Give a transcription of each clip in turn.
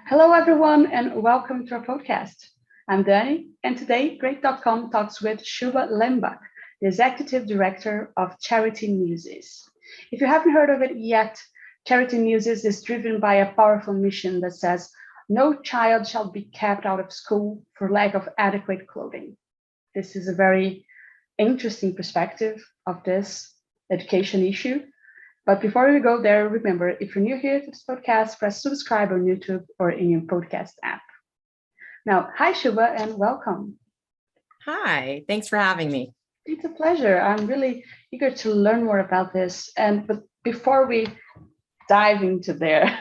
Hello, everyone, and welcome to our podcast. I'm Danny, and today Great.com talks with Shuba Lembach, the Executive Director of Charity Newsies. If you haven't heard of it yet, Charity Newsies is driven by a powerful mission that says, no child shall be kept out of school for lack of adequate clothing. This is a very interesting perspective of this education issue. But before we go there, remember, if you're new here to this podcast, press subscribe on YouTube or in your podcast app. Now, hi, Shubha, and welcome. Hi, thanks for having me. It's a pleasure. I'm really eager to learn more about this. But before we dive into there,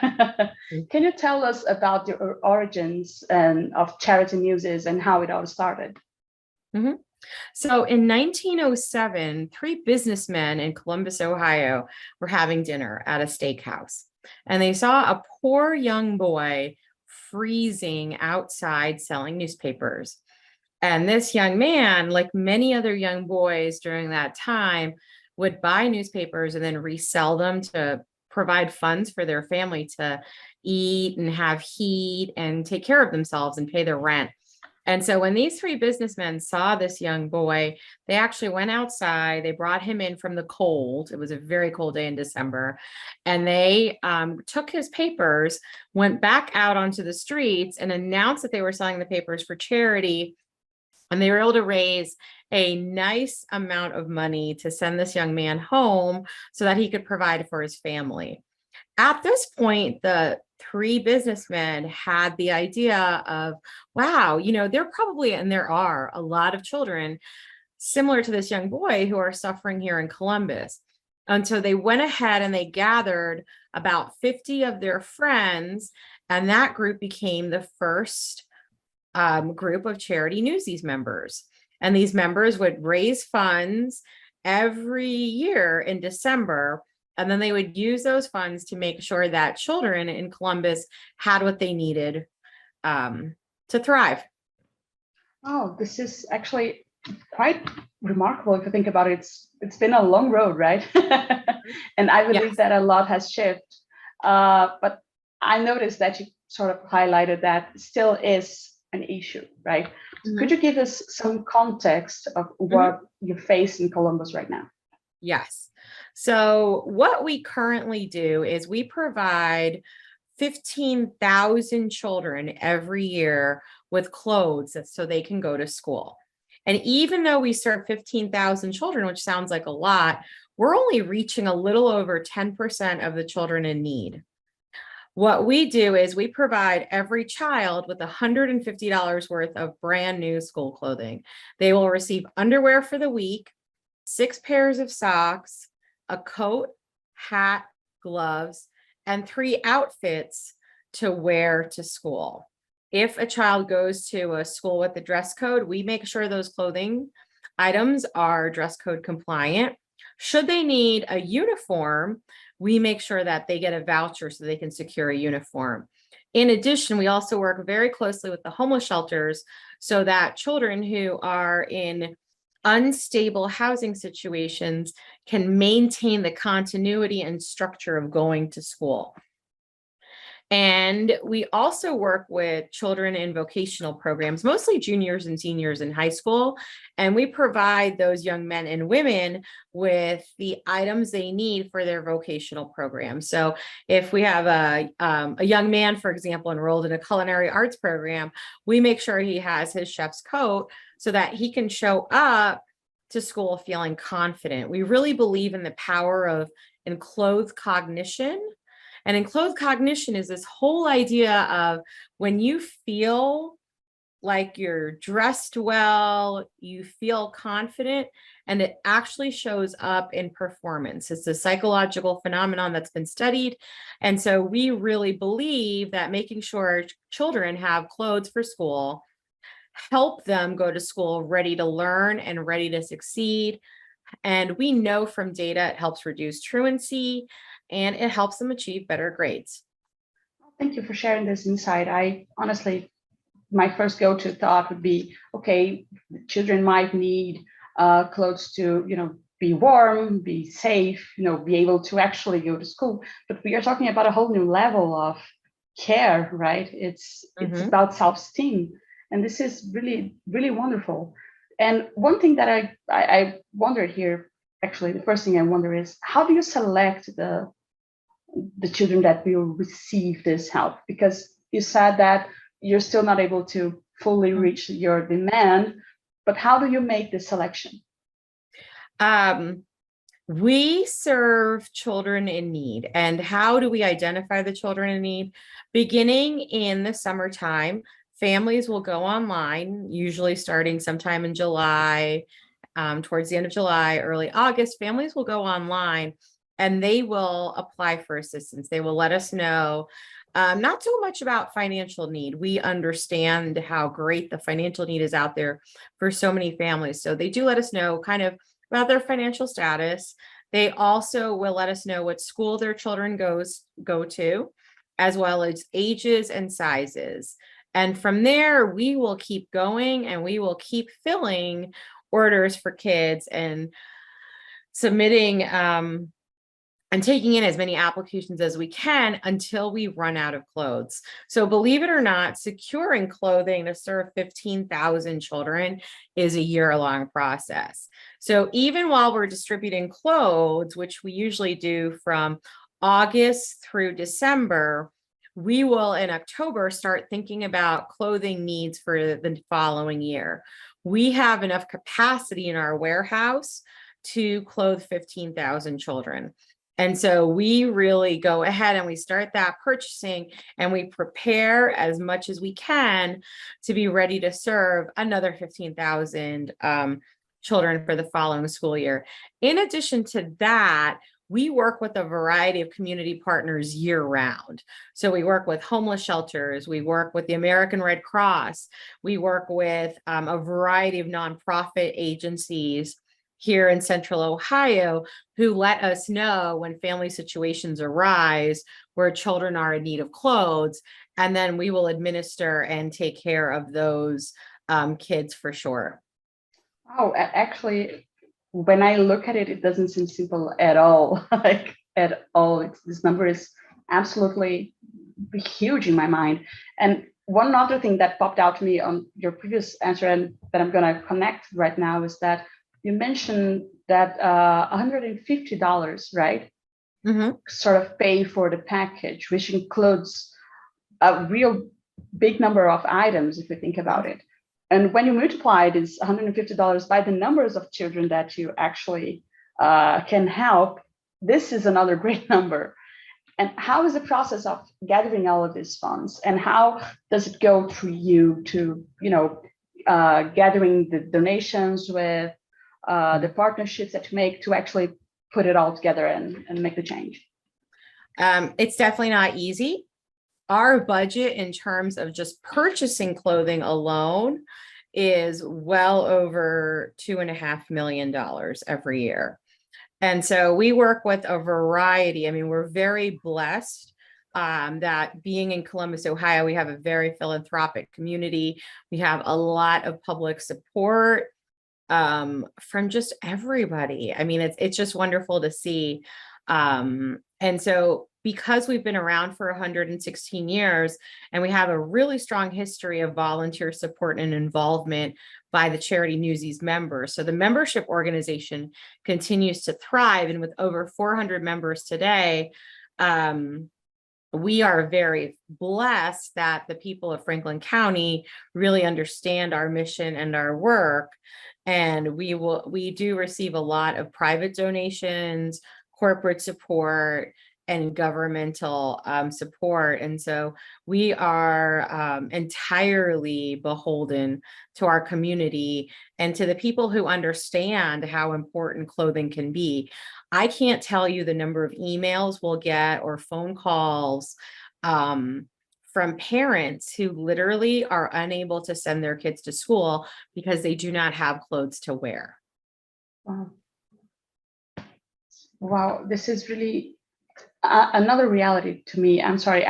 can you tell us about your origins and of Charity Newsies and how it all started? Mm-hmm. So in 1907, three businessmen in Columbus, Ohio, were having dinner at a steakhouse, and they saw a poor young boy freezing outside selling newspapers. And this young man, like many other young boys during that time, would buy newspapers and then resell them to provide funds for their family to eat and have heat and take care of themselves and pay their rent. And so when these three businessmen saw this young boy, they actually went outside. They brought him in from the cold. It was a very cold day in December. And they took his papers, went back out onto the streets and announced that they were selling the papers for charity. And they were able to raise a nice amount of money to send this young man home so that he could provide for his family. At this point, the three businessmen had the idea of, wow, there probably, and there are a lot of children similar to this young boy who are suffering here in Columbus. And so they went ahead and they gathered about 50 of their friends, and that group became the first group of Charity Newsies members. And these members would raise funds every year in December. And then they would use those funds to make sure that children in Columbus had what they needed to thrive. Oh, this is actually quite remarkable if you think about it. It's been a long road, right? And I believe that a lot has shifted. But I noticed that you sort of highlighted that still is an issue, right? Mm-hmm. Could you give us some context of what you face in Columbus right now? Yes. So what we currently do is we provide 15,000 children every year with clothes so they can go to school. And even though we serve 15,000 children, which sounds like a lot, we're only reaching a little over 10% of the children in need. What we do is we provide every child with $150 worth of brand new school clothing. They will receive underwear for the week, 6 pairs of socks, a coat, hat, gloves, and 3 outfits to wear to school. If a child goes to a school with the dress code, we make sure those clothing items are dress code compliant. Should they need a uniform, we make sure that they get a voucher so they can secure a uniform. In addition, we also work very closely with the homeless shelters so that children who are in unstable housing situations can maintain the continuity and structure of going to school. And we also work with children in vocational programs, mostly juniors and seniors in high school. And we provide those young men and women with the items they need for their vocational program. So if we have a young man, for example, enrolled in a culinary arts program, we make sure he has his chef's coat so that he can show up to school feeling confident. We really believe in the power of enclothed cognition. And enclothed cognition is this whole idea of when you feel like you're dressed well, you feel confident, and it actually shows up in performance. It's a psychological phenomenon that's been studied. And so we really believe that making sure children have clothes for school help them go to school ready to learn and ready to succeed. And we know from data it helps reduce truancy and it helps them achieve better grades. Thank you for sharing this insight. I honestly, my first go-to thought would be, okay, children might need clothes to, be warm, be safe, be able to actually go to school. But we are talking about a whole new level of care, right? It's Mhm. about self-esteem, and this is really really wonderful. And one thing that I wonder here, actually, the first thing I wonder is, how do you select the children that will receive this help? Because you said that you're still not able to fully Mhm. reach your demand, but how do you make the selection? Um, we serve children in need. And how do we identify the children in need? Beginning in the summertime, families will go online, usually starting sometime in July, towards the end of July, early August. Families will go online and they will apply for assistance. They will let us know. Not so much about financial need. We understand how great the financial need is out there for so many families. So they do let us know kind of about their financial status. They also will let us know what school their children go to, as well as ages and sizes. And from there, we will keep going and we will keep filling orders for kids and submitting and taking in as many applications as we can until we run out of clothes. So believe it or not, securing clothing to serve 15,000 children is a year-long process. So even while we're distributing clothes, which we usually do from August through December, we will in October start thinking about clothing needs for the following year. We have enough capacity in our warehouse to clothe 15,000 children. And so we really go ahead and we start that purchasing and we prepare as much as we can to be ready to serve another 15,000 children for the following school year. In addition to that, we work with a variety of community partners year round. So we work with homeless shelters, we work with the American Red Cross, we work with a variety of nonprofit agencies here in Central Ohio who let us know when family situations arise where children are in need of clothes, and then we will administer and take care of those kids for sure. Oh, actually, when I look at it, it doesn't seem simple at all. Like at all. This number is absolutely huge in my mind. And one other thing that popped out to me on your previous answer and that I'm going to connect right now is that you mentioned that $150, right? Mhm. Sort of pay for the package, which includes a real big number of items if you think about it. And when you multiply this $150 by the numbers of children that you actually can help, this is another great number. And how is the process of gathering all of these funds, and how does it go through you to, gathering the donations with the partnerships that you make to actually put it all together and make the change? It's definitely not easy. Our budget in terms of just purchasing clothing alone is well over $2.5 million every year. And so we work with a variety. I mean, we're very blessed that being in Columbus, Ohio, we have a very philanthropic community. We have a lot of public support from just everybody. I mean, it's just wonderful to see. And so because we've been around for 116 years and we have a really strong history of volunteer support and involvement by the Charity Newsies members. So the membership organization continues to thrive. And with over 400 members today, we are very blessed that the people of Franklin County really understand our mission and our work. And we do receive a lot of private donations, corporate support, and governmental support. And so we are entirely beholden to our community and to the people who understand how important clothing can be. I can't tell you the number of emails we'll get or phone calls from parents who literally are unable to send their kids to school because they do not have clothes to wear. Wow. Wow, this is really another reality to me. I'm sorry,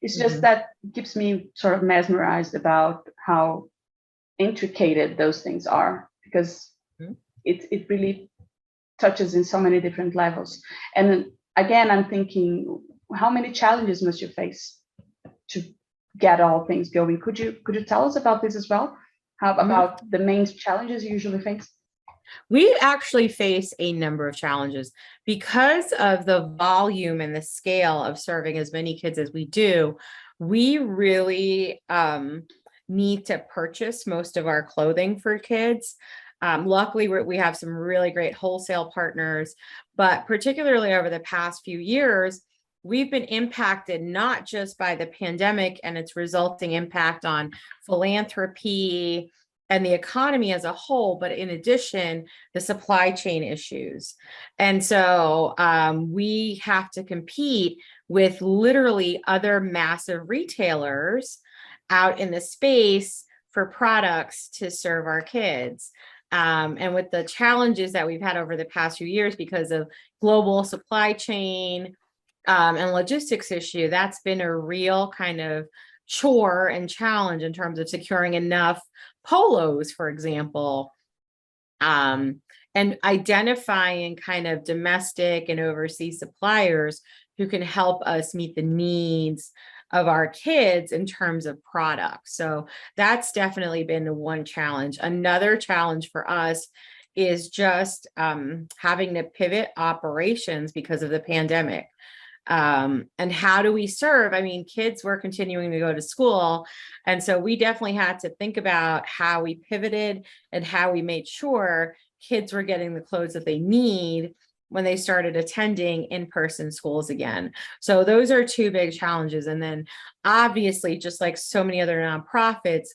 it's just that keeps me sort of mesmerized about how intricate those things are, because it really touches in so many different levels. And again, I'm thinking how many challenges must you face to get all things going? Could you tell us about this as well? How about the main challenges you usually face? We actually face a number of challenges because of the volume and the scale of serving as many kids as we do. We really need to purchase most of our clothing for kids. Luckily, we have some really great wholesale partners, but particularly over the past few years, we've been impacted not just by the pandemic and its resulting impact on philanthropy and the economy as a whole, but in addition, the supply chain issues. And so we have to compete with literally other massive retailers out in the space for products to serve our kids. And with the challenges that we've had over the past few years because of global supply chain and logistics issue, that's been a real kind of chore and challenge in terms of securing enough polos, for example, and identifying kind of domestic and overseas suppliers who can help us meet the needs of our kids in terms of products. So that's definitely been one challenge. Another challenge for us is just having to pivot operations because of the pandemic. And how do we serve? I mean, kids were continuing to go to school. And so we definitely had to think about how we pivoted and how we made sure kids were getting the clothes that they need when they started attending in-person schools again. So those are two big challenges. And then obviously, just like so many other nonprofits,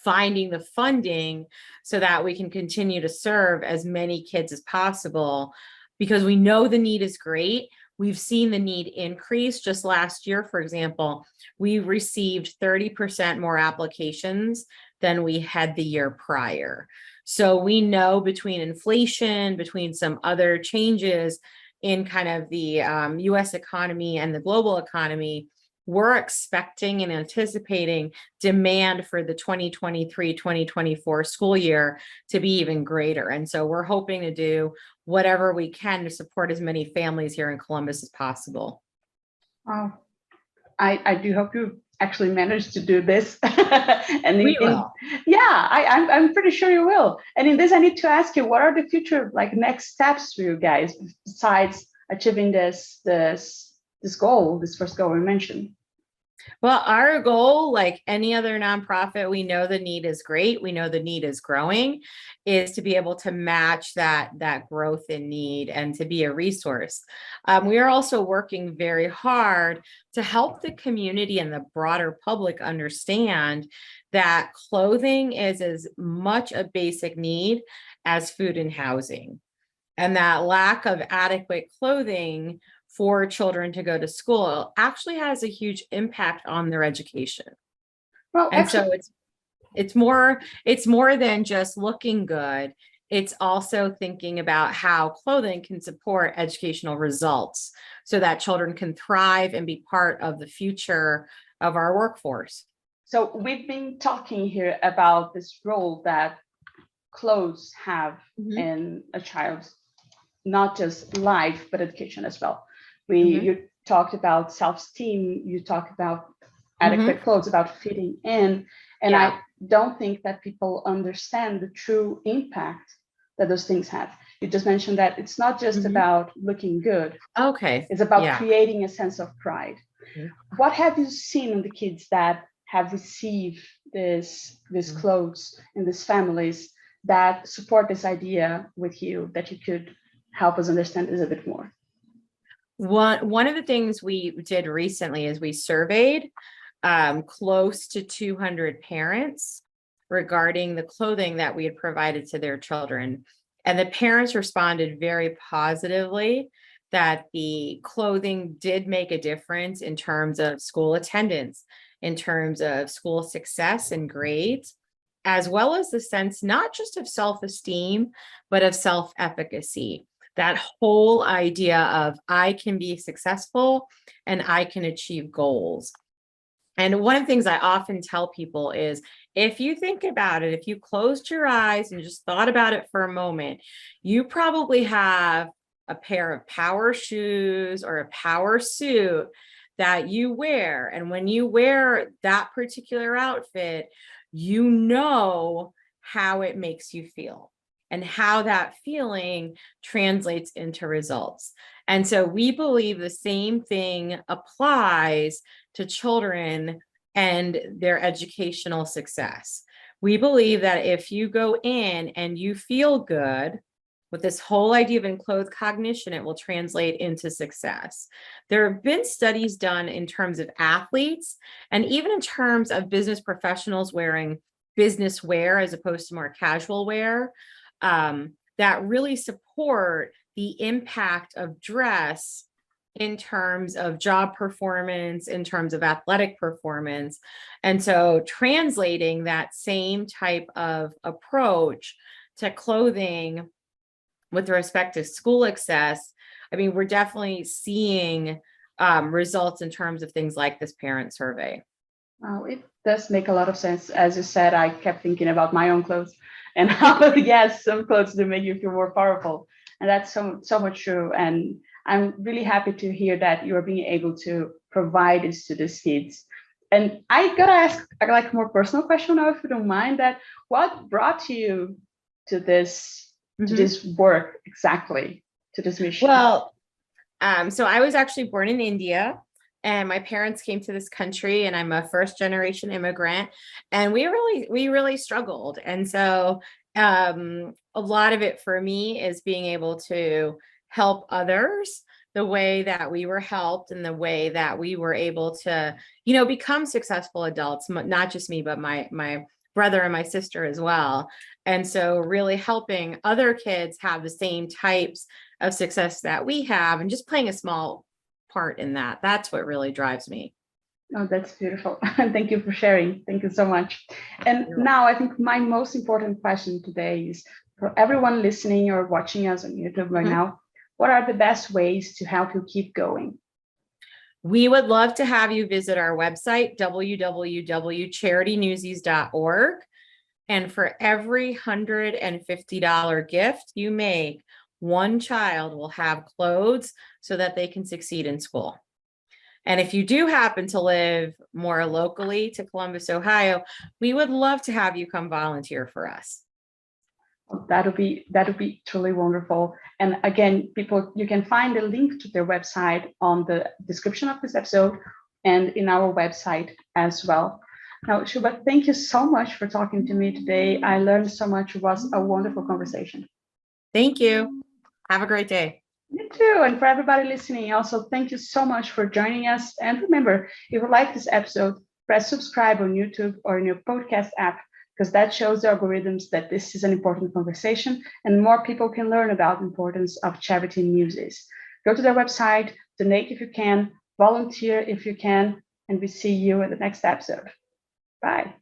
finding the funding so that we can continue to serve as many kids as possible, because we know the need is great. We've seen the need increase. Just last year, for example, we received 30% more applications than we had the year prior. So we know between inflation, between some other changes in kind of the US economy and the global economy, we're expecting and anticipating demand for the 2023-2024 school year to be even greater. And so we're hoping to do whatever we can to support as many families here in Columbus as possible. Wow. I do hope you actually manage to do this. And we will. Yeah, I'm pretty sure you will. And in this, I need to ask you, what are the future next steps for you guys besides achieving this goal, this first goal we mentioned? Well, our goal, like any other nonprofit, we know the need is great. We know the need is growing, is to be able to match that growth in need and to be a resource. We are also working very hard to help the community and the broader public understand that clothing is as much a basic need as food and housing, and that lack of adequate clothing for children to go to school actually has a huge impact on their education. Well, and actually, so it's more than just looking good. It's also thinking about how clothing can support educational results so that children can thrive and be part of the future of our workforce. So we've been talking here about this role that clothes have in a child's not just life, but education as well. You talked about self-esteem, you talked about adequate clothes, about fitting in. And I don't think that people understand the true impact that those things have. You just mentioned that it's not just about looking good. Okay. It's about creating a sense of pride. What have you seen in the kids that have received this clothes in these families that support this idea with you, that you could help us understand this a bit more? One of the things we did recently is we surveyed close to 200 parents regarding the clothing that we had provided to their children. And the parents responded very positively that the clothing did make a difference in terms of school attendance, in terms of school success and grades, as well as the sense not just of self-esteem, but of self-efficacy. That whole idea of I can be successful and I can achieve goals. And one of the things I often tell people is, if you think about it, if you closed your eyes and just thought about it for a moment, you probably have a pair of power shoes or a power suit that you wear. And when you wear that particular outfit, you know how it makes you feel and how that feeling translates into results. And so we believe the same thing applies to children and their educational success. We believe that if you go in and you feel good with this whole idea of enclothed cognition, it will translate into success. There have been studies done in terms of athletes and even in terms of business professionals wearing business wear as opposed to more casual wear, that really support the impact of dress in terms of job performance, in terms of athletic performance. And so translating that same type of approach to clothing with respect to school access, I mean, we're definitely seeing results in terms of things like this parent survey. Oh, it does make a lot of sense. As you said, I kept thinking about my own clothes and how, yes, some clothes do make you feel more powerful. And that's so much true. And I'm really happy to hear that you're being able to provide this to these kids. And I gotta ask like a more personal question now, if you don't mind, that what brought you to this to this work exactly, to this mission? Well, so I was actually born in India. And my parents came to this country, and I'm a first generation immigrant, and we really struggled. And so a lot of it for me is being able to help others the way that we were helped and the way that we were able to, become successful adults, not just me, but my brother and my sister as well. And so really helping other kids have the same types of success that we have and just playing a small part in that. That's what really drives me. Oh, that's beautiful. Thank you for sharing. Thank you so much. And now I think my most important question today is for everyone listening or watching us on YouTube right now, what are the best ways to help you keep going? We would love to have you visit our website, www.charitynewsies.org. And for every $150 gift you make, one child will have clothes so that they can succeed in school. And if you do happen to live more locally to Columbus, Ohio, we would love to have you come volunteer for us. That would be truly wonderful. And again, people, you can find a link to their website on the description of this episode and in our website as well. Now, Shubha, thank you so much for talking to me today. I learned so much. It was a wonderful conversation. Thank you. Have a great day. You too. And for everybody listening, also, thank you so much for joining us. And remember, if you like this episode, press subscribe on YouTube or in your podcast app, because that shows the algorithms that this is an important conversation and more people can learn about the importance of Charity Newsies. Go to their website, donate if you can, volunteer if you can, and we see you in the next episode. Bye.